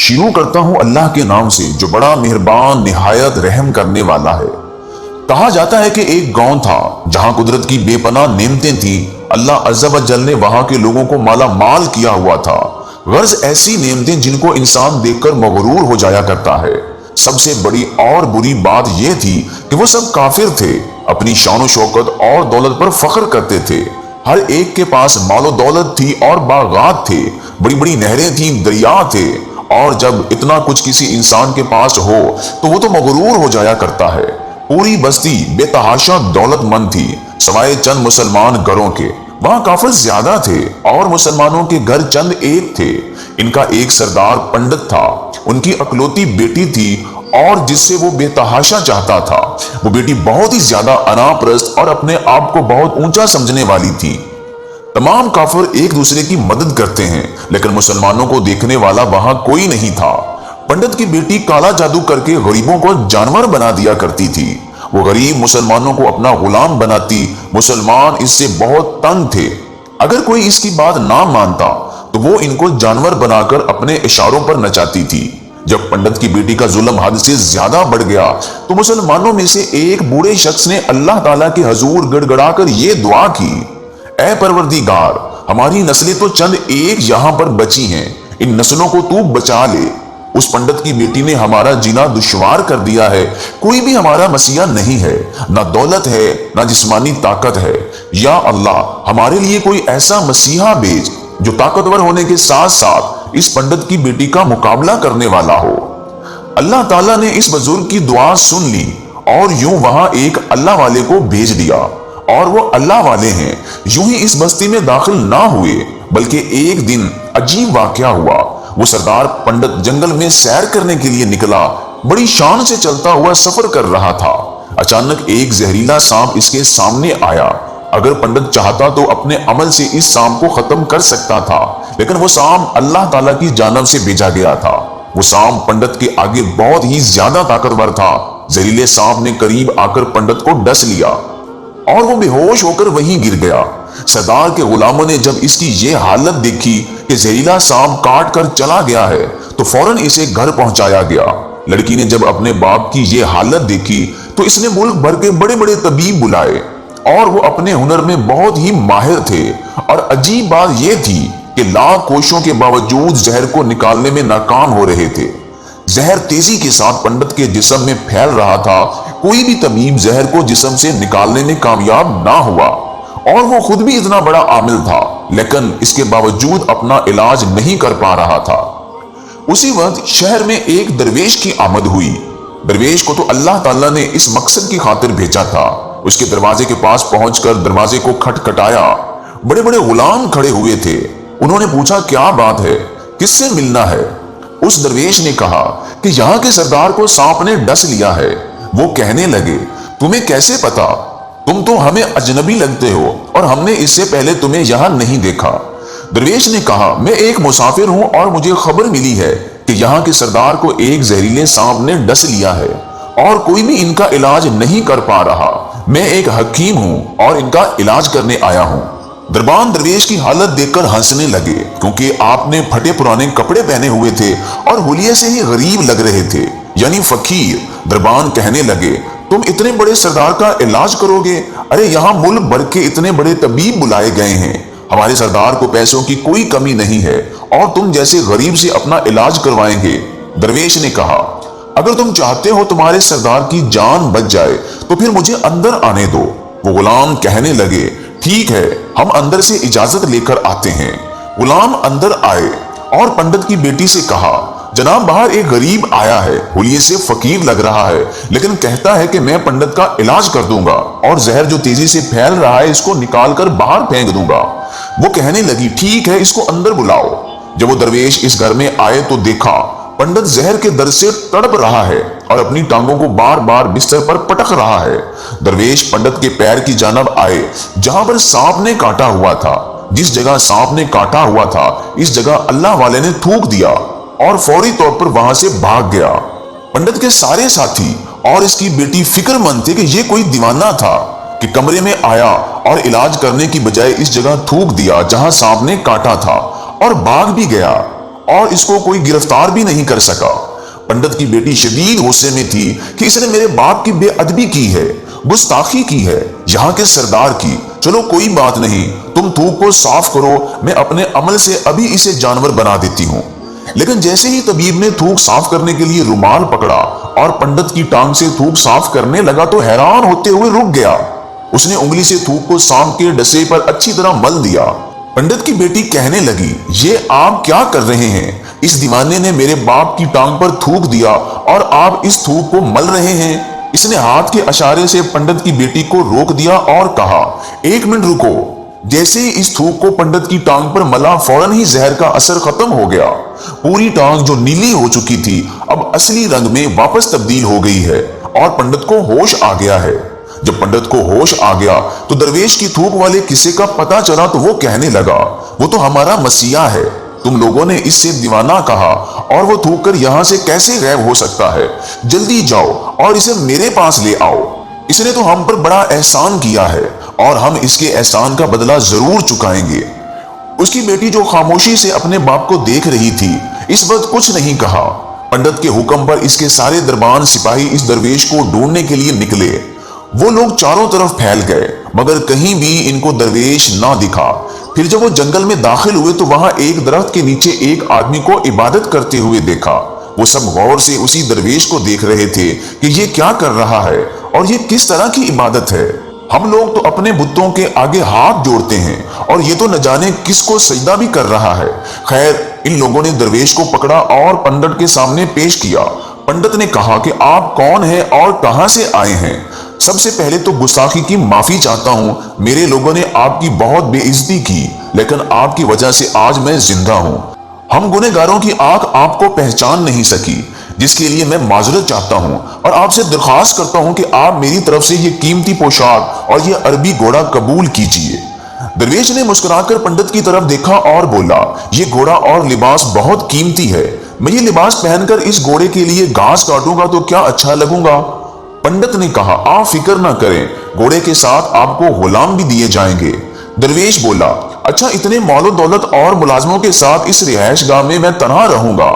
شروع کرتا ہوں اللہ کے نام سے جو بڑا مہربان نہایت رحم کرنے والا ہے۔ کہا جاتا ہے کہ ایک گاؤں تھا جہاں قدرت کی بے پناہ نعمتیں تھیں۔ اللہ عز و جل نے وہاں کے لوگوں کو مالا مال کیا ہوا تھا، غرض ایسی نعمتیں جن کو انسان دیکھ کر مغرور ہو جایا کرتا ہے۔ سب سے بڑی اور بری بات یہ تھی کہ وہ سب کافر تھے، اپنی شان و شوکت اور دولت پر فخر کرتے تھے۔ ہر ایک کے پاس مال و دولت تھی اور باغات تھے، بڑی بڑی نہریں تھیں، دریا تھے، اور جب اتنا کچھ کسی انسان کے پاس ہو تو وہ تو مغرور ہو جایا کرتا ہے۔ پوری بستی بے تحاشا دولت مند تھی سوائے چند مسلمان گھروں کے۔ وہاں کافر زیادہ تھے اور مسلمانوں کے گھر چند ایک تھے۔ ان کا ایک سردار پنڈت تھا، ان کی اکلوتی بیٹی تھی اور جس سے وہ بے تحاشا چاہتا تھا۔ وہ بیٹی بہت ہی زیادہ انا پرست اور اپنے آپ کو بہت اونچا سمجھنے والی تھی۔ تمام کافر ایک دوسرے کی مدد کرتے ہیں لیکن مسلمانوں کو دیکھنے والا وہاں کوئی نہیں تھا۔ پنڈت کی بیٹی کالا جادو کر کے غریبوں کو جانور بنا دیا کرتی تھی۔ وہ غریب مسلمانوں کو اپنا غلام بناتی۔ مسلمان اس سے بہت تنگ تھے۔ اگر کوئی اس کی بات نہ مانتا تو وہ ان کو جانور بنا کر اپنے اشاروں پر نچاتی تھی۔ جب پنڈت کی بیٹی کا ظلم حد سے زیادہ بڑھ گیا تو مسلمانوں میں سے ایک بوڑھے شخص نے اللہ تعالیٰ کے حضور گڑ گڑا کر یہ دعا کی، اے پروردگار، ہماری نسلیں تو چند ایک یہاں پر بچی ہیں، ان نسلوں کو تو بچا لے۔ اس پنڈت کی بیٹی نے ہمارا جینا دشوار کر دیا ہے، کوئی بھی ہمارا مسیحا نہیں ہے، نہ دولت ہے نہ جسمانی طاقت ہے۔ یا اللہ، ہمارے لیے کوئی ایسا مسیحا بھیج جو طاقتور ہونے کے ساتھ ساتھ اس پنڈت کی بیٹی کا مقابلہ کرنے والا ہو۔ اللہ تعالیٰ نے اس بزرگ کی دعا سن لی اور یوں وہاں ایک اللہ والے کو بھیج دیا، اور وہ اللہ والے ہیں یوں ہی اس بستی میں داخل نہ ہوئے، بلکہ ایک دن عجیب واقعہ ہوا۔ وہ سردار پنڈت جنگل میں سیر کرنے کے لیے نکلا، بڑی شان سے چلتا ہوا سفر کر رہا تھا۔ اچانک ایک زہریلا سانپ اس کے سامنے آیا۔ اگر پنڈت چاہتا تو اپنے عمل سے اس سانپ کو ختم کر سکتا تھا، لیکن وہ سانپ اللہ تعالیٰ کی جانب سے بھیجا گیا تھا۔ وہ سانپ پنڈت کے آگے بہت ہی زیادہ طاقتور تھا۔ زہریلے سانپ نے قریب آ کر پنڈت کو ڈس لیا اور وہ بے ہوش ہو کر وہیں گر گیا۔ سردار کے غلاموں نے جب اس کی یہ حالت دیکھی کہ زہریلا سانپ کاٹ کر چلا گیا ہے تو فوراً اسے گھر پہنچایا گیا۔ لڑکی نے جب اپنے باپ کی یہ حالت دیکھی تو اس نے ملک بھر کے بڑے بڑے طبیب بلائے اور وہ اپنے ہنر میں بہت ہی ماہر تھے، اور عجیب بات یہ تھی کہ لاکھ کوششوں کے باوجود زہر کو نکالنے میں ناکام ہو رہے تھے۔ زہر تیزی کے ساتھ پنڈت کے جسم میں پھیل رہا تھا۔ کوئی بھی طبیب زہر کو جسم سے نکالنے میں کامیاب نہ ہوا، اور وہ خود بھی اتنا بڑا عامل تھا لیکن اس کے باوجود اپنا علاج نہیں کر پا رہا تھا۔ اسی وقت شہر میں ایک درویش کی آمد ہوئی۔ درویش کو تو اللہ تعالیٰ نے اس مقصد کی خاطر بھیجا تھا۔ اس کے دروازے کے پاس پہنچ کر دروازے کو کھٹکھٹایا۔ بڑے بڑے غلام کھڑے ہوئے تھے۔ انہوں نے پوچھا، کیا بات ہے، کس سے ملنا ہے؟ اس درویش نے کہا کہ یہاں کے سردار کو سانپ نے ڈس لیا ہے۔ وہ کہنے لگے، تمہیں کیسے پتا؟ تم تو ہمیں اجنبی لگتے ہو اور ہم نے اس سے پہلے تمہیں یہاں نہیں دیکھا۔ درویش نے کہا، میں ایک مسافر ہوں اور مجھے خبر ملی ہے کہ یہاں کے سردار کو ایک زہریلے سانپ نے ڈس لیا ہے اور کوئی بھی ان کا علاج نہیں کر پا رہا۔ میں ایک حکیم ہوں اور ان کا علاج کرنے آیا ہوں۔ دربان درویش کی حالت دیکھ کر ہنسنے لگے کیونکہ آپ نے پھٹے پرانے کپڑے پہنے ہوئے تھے اور حلیے سے ہی غریب لگ رہے تھے، یعنی فقیر۔ دربان کہنے لگے، تم اتنے بڑے سردار کا علاج کرو گے؟ ارے یہاں ملک بھر کے اتنے بڑے طبیب بلائے گئے ہیں، ہمارے سردار کو پیسوں کی کوئی کمی نہیں ہے اور تم جیسے غریب سے اپنا علاج کروائیں گے۔ درویش نے کہا، اگر تم چاہتے ہو تمہارے سردار کی جان بچ جائے تو پھر مجھے اندر آنے دو۔ وہ غلام کہنے لگے، ٹھیک ہے، ہم اندر سے اجازت لے کر آتے ہیں۔ غلام اندر آئے اور پنڈت کی بیٹی سے کہا، جناب باہر ایک غریب آیا ہے، حلیے سے فقیر لگ رہا ہے لیکن کہتا ہے کہ میں پنڈت کا علاج کر دوں گا اور زہر جو تیزی سے پھیل رہا ہے اس کو نکال کر باہر پھینک دوں گا۔ وہ کہنے لگی، ٹھیک ہے، اس کو اندر بلاؤ۔ جب وہ درویش اس گھر میں آئے تو دیکھا پنڈت زہر کے درد سے تڑپ رہا ہے اور اپنی ٹانگوں کو بار بار بستر پر پٹک رہا ہے۔ درویش پنڈت کے پیر کی جانب آئے جہاں پر سانپ نے کاٹا ہوا تھا۔ جس جگہ سانپ نے کاٹا ہوا تھا اس جگہ اللہ والے نے تھوک دیا اور فوری طور پر وہاں سے بھاگ گیا۔ پنڈت کے سارے ساتھی اور اس کی بیٹی فکر مند تھے کہ یہ کوئی دیوانہ تھا کہ کمرے میں آیا اور علاج کرنے کی بجائے اس جگہ تھوک دیا جہاں سانپ نے کاٹا تھا اور بھاگ بھی گیا۔ और इसको कोई गिरफ्तार भी नहीं कर सका। पंडित की बेटी शदीद गुस्से में थी कि इसने मेरे बाप की बेअदबी की है, गुस्ताखी की है, यहाँ के सरदार की। चलो कोई बात नहीं, तुम थूक को साफ करो, मैं अपने अमल से अभी इसे जानवर बना देती हूँ। लेकिन जैसे ही तबीब ने थूक साफ करने के लिए रुमाल पकड़ा और पंडित की टांग से थूक साफ करने लगा तो हैरान होते हुए रुक गया। उसने उंगली से थूक को सांप के डसे पर अच्छी तरह मल दिया। पंडित की बेटी कहने लगी, ये आप क्या कर रहे हैं? इस दीवाने ने मेरे बाप की टांग पर थूक दिया और आप इस थूक को मल रहे हैं। इसने हाथ के इशारे से पंडित की बेटी को रोक दिया और कहा, एक मिनट रुको। जैसे ही इस थूक को पंडित की टांग पर मला, फौरन ही जहर का असर खत्म हो गया। पूरी टांग जो नीली हो चुकी थी अब असली रंग में वापस तब्दील हो गई है और पंडित को होश आ गया है। जब पंडित को होश आ गया तो दरवेश की थूक वाले किस्से का पता चला तो वो कहने लगा, वो तो हमारा मसीहा है। तुम लोगों ने इससे दीवाना कहा और वो थूक कर यहाँ से कैसे गायब हो सकता है? जल्दी जाओ और इसे मेरे पास ले आओ। इसने तो हम पर बड़ा एहसान किया है और हम इसके एहसान का बदला जरूर चुकाएंगे। उसकी बेटी जो खामोशी से अपने बाप को देख रही थी, इस वक्त कुछ नहीं कहा। पंडित के हुक्म पर इसके सारे दरबान सिपाही इस दरवेश को ढूंढने के लिए निकले। वो लोग चारों तरफ फैल गए मगर कहीं भी इनको दरवेश ना दिखा। फिर जब वो जंगल में दाखिल हुए तो वहां एक दरख्त के नीचे एक आदमी को इबादत करते हुए देखा। वो सब गौर से उसी दरवेश को देख रहे थे कि ये क्या कर रहा है और ये किस तरह की इबादत है। हम लोग तो अपने बुतों के आगे हाथ जोड़ते हैं और ये तो न जाने किसको सजदा भी कर रहा है। खैर, इन लोगों ने दरवेश को पकड़ा और पंडित के सामने पेश किया। पंडित ने कहा कि आप कौन हैं और कहां से आए हैं? सबसे पहले तो गुस्ताखी की माफी चाहता हूं। मेरे लोगों ने आपकी बहुत बेइज्जती की, लेकिन आपकी वजह से आज मैं जिंदा हूं। हम गुनहगारों की आंख आपको पहचान नहीं सकी, जिसके लिए मैं माजरत चाहता हूं और आपसे दरख्वास्त करता हूं कि आप मेरी तरफ से ये कीमती पोशाक और ये अरबी घोड़ा कबूल कीजिए। दरवेश ने मुस्कुराकर पंडित की तरफ देखा और बोला, ये घोड़ा और लिबास बहुत कीमती है। मैं ये लिबास पहनकर इस घोड़े के लिए घास काटूंगा तो क्या अच्छा लगूंगा? पंडित ने कहा, आप फिक्र ना करें, घोड़े के साथ आपको गुलाम भी दिए जाएंगे। दरवेश बोला, अच्छा, इतने मौलो दौलत और मुलाजमों के साथ इस रिहायश गाह में मैं तनहा रहूंगा?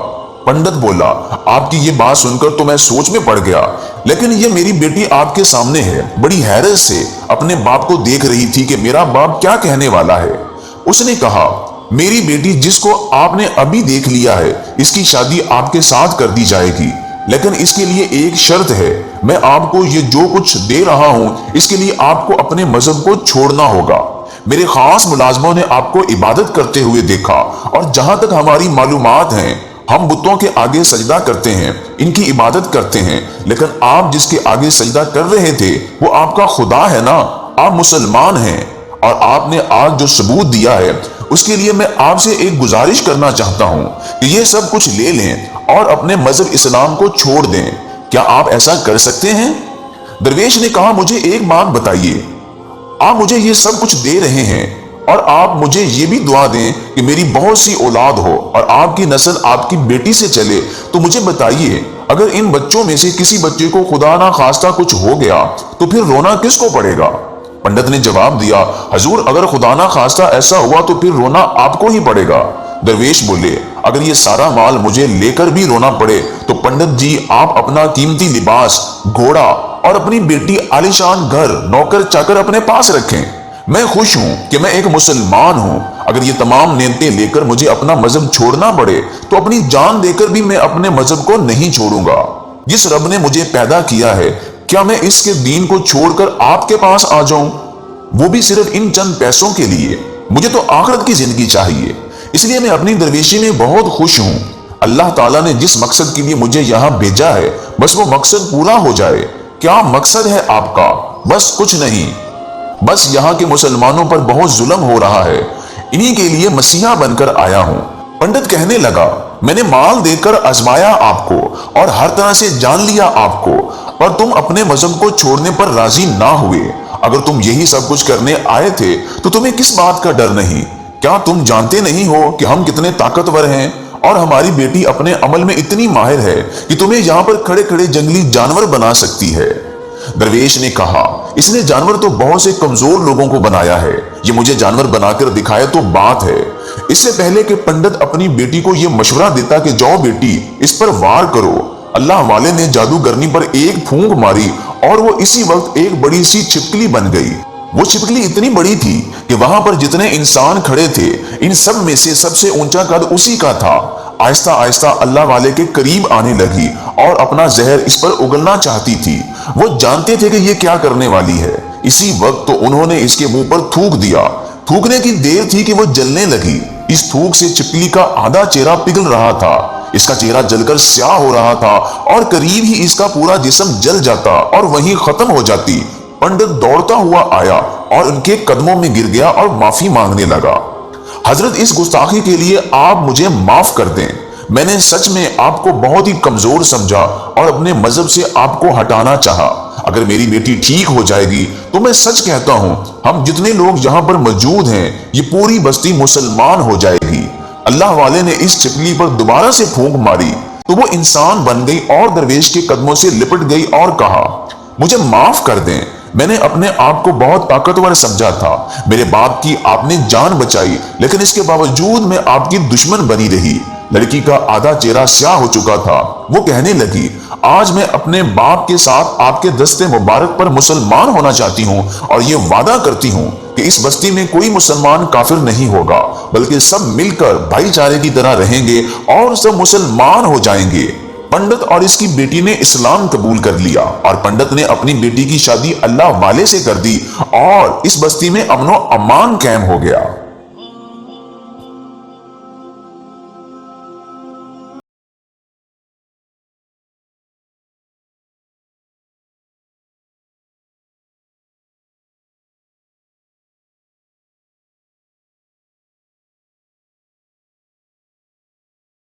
पंडित बोला, आपकी ये बात सुनकर तो मैं सोच में पड़ गया, लेकिन ये मेरी बेटी आपके सामने है। बड़ी हैरत से अपने बाप को देख रही थी कि मेरा बाप क्या कहने वाला है। उसने कहा, मेरी बेटी जिसको आपने अभी देख लिया है, इसकी शादी आपके साथ कर दी जाएगी, लेकिन इसके लिए एक शर्त है। मैं आपको ये जो कुछ दे रहा हूं, इसके लिए आपको अपने मजहब को छोड़ना होगा। मेरे खास मुलाजमों ने आपको इबादत करते हुए देखा और जहां तक हमारी मालूमात हैं, हम बुतों के आगे सजदा करते हैं, इनकी इबादत करते हैं, लेकिन आप जिसके आगे सजदा कर रहे थे वो आपका खुदा है ना। आप मुसलमान हैं और आपने आज जो सबूत दिया है उसके लिए मैं आपसे एक गुजारिश करना चाहता हूं कि ये सब कुछ ले लें और अपने मजहब इस्लाम को छोड़ दें। क्या आप ऐसा कर सकते हैं? दरवेश ने कहा, मुझे एक बात बताइए, आप मुझे ये सब कुछ दे रहे हैं और आप मुझे ये भी दुआ दें कि मेरी बहुत सी औलाद हो और आपकी नस्ल आपकी बेटी से चले, तो मुझे बताइए, अगर इन बच्चों में से किसी बच्चे को खुदा ना खास्ता कुछ हो गया तो फिर रोना किसको पड़ेगा? पंडित ने जवाब दिया, हजूर, अगर खुदा ना खास्ता ऐसा हुआ तो फिर रोना आपको ही पड़ेगा। दरवेश बोले, अगर ये सारा माल मुझे लेकर भी रोना पड़े तो पंडित जी, आप अपना कीमती लिबास, घोड़ा और अपनी बेटी आलीशान घर, नौकर चाकर अपने पास रखें। मैं खुश हूं कि मैं एक मुसलमान हूं। अगर ये तमाम नेमतें लेकर मुझे अपना मजहब छोड़ना पड़े तो अपनी जान देकर भी मैं अपने मजहब को नहीं छोड़ूंगा। जिस रब ने मुझे पैदा किया है, क्या मैं इसके दीन को छोड़कर आपके पास आ जाऊं, वो भी सिर्फ इन चंद पैसों के लिए? मुझे तो आखिरत की जिंदगी चाहिए। इसलिए मैं अपनी दरवेशी में बहुत खुश हूं। अल्लाह ताला ने जिस मकसद के लिए मुझे यहाँ भेजा है, बस वो मकसद पूरा हो जाए। क्या मकसद है आपका? बस कुछ नहीं, बस यहाँ के मुसलमानों पर बहुत जुल्म हो रहा है, इन्हीं के लिए मसीहा बनकर आया हूँ। पंडित कहने लगा, मैंने माल देकर आजमाया आपको और हर तरह से जान लिया आपको, पर तुम अपने मजहब को छोड़ने पर राजी ना हुए। अगर तुम यही सब कुछ करने आए थे तो तुम्हें किस बात का डर नहीं? क्या तुम जानते नहीं हो कि हम कितने ताकतवर हैं और हमारी बेटी अपने अमल में इतनी माहिर है कि तुम्हें यहाँ पर खड़े खड़े जंगली जानवर बना सकती है? दरवेश ने कहा, इसने जानवर तो बहुत से कमजोर लोगों को बनाया है, ये मुझे जानवर बनाकर दिखाए तो बात है। इससे पहले कि पंडित अपनी बेटी को यह मशवरा देता कि जाओ बेटी इस पर वार करो, अल्लाह वाले ने जादूगरनी पर एक फूंक मारी और वो इसी वक्त एक बड़ी सी छिपकली बन गई। वो छिपकली इतनी बड़ी थी कि वहां पर जितने इंसान खड़े थे इन सब में से सबसे ऊंचा कद उसी का था। आहिस्ता आहिस्ता अल्लाह वाले के करीब आने लगी और अपना जहर इस पर उगलना चाहती थी। वो जानते थे कि ये क्या करने वाली है। इसी वक्त तो उन्होंने इसके मुंह पर थूक दिया। थूकने की देर थी कि वो जलने लगी। इस थूक से छिपकली का आधा चेहरा पिघल रहा था, इसका चेहरा जलकर स्याह हो रहा था और करीब ही इसका पूरा जिस्म जल जाता और वहीं खत्म हो जाती। पंडित दौड़ता हुआ आया और उनके कदमों में गिर गया और माफी मांगने लगा। हजरत, इस गुस्ताखी के लिए आप मुझे माफ कर दें। मैंने सच में आपको बहुत ही कमजोर समझा और अपने मजहब से आपको हटाना चाहा। अगर मेरी बेटी ठीक हो जाएगी तो मैं सच कहता हूं हम जितने लोग यहाँ पर मौजूद हैं ये पूरी बस्ती मुसलमान हो जाएगी। अल्लाह वाले ने इस छिपकली पर दोबारा से फूंक मारी तो वो इंसान बन गई और दरवेश के कदमों से लिपट गई और कहा, मुझे माफ कर दें, मैंने अपने आप को बहुत ताकतवर समझा था। मेरे बाप की आपने जान बचाई लेकिन इसके बावजूद मैं आपकी दुश्मन बनी रही। लड़की का आधा चेहरा स्याह हो चुका था। वो कहने लगी, आज मैं अपने बाप के साथ आपके दस्ते मुबारक पर मुसलमान होना चाहती हूँ और ये वादा करती हूँ कि इस बस्ती में कोई मुसलमान काफिर नहीं होगा, बल्कि सब मिलकर भाईचारे की तरह रहेंगे और सब मुसलमान हो जाएंगे। पंडित और इसकी बेटी ने इस्लाम कबूल कर लिया और पंडित ने अपनी बेटी की शादी अल्लाह वाले से कर दी और इस बस्ती में अमनो अमान कायम हो गया।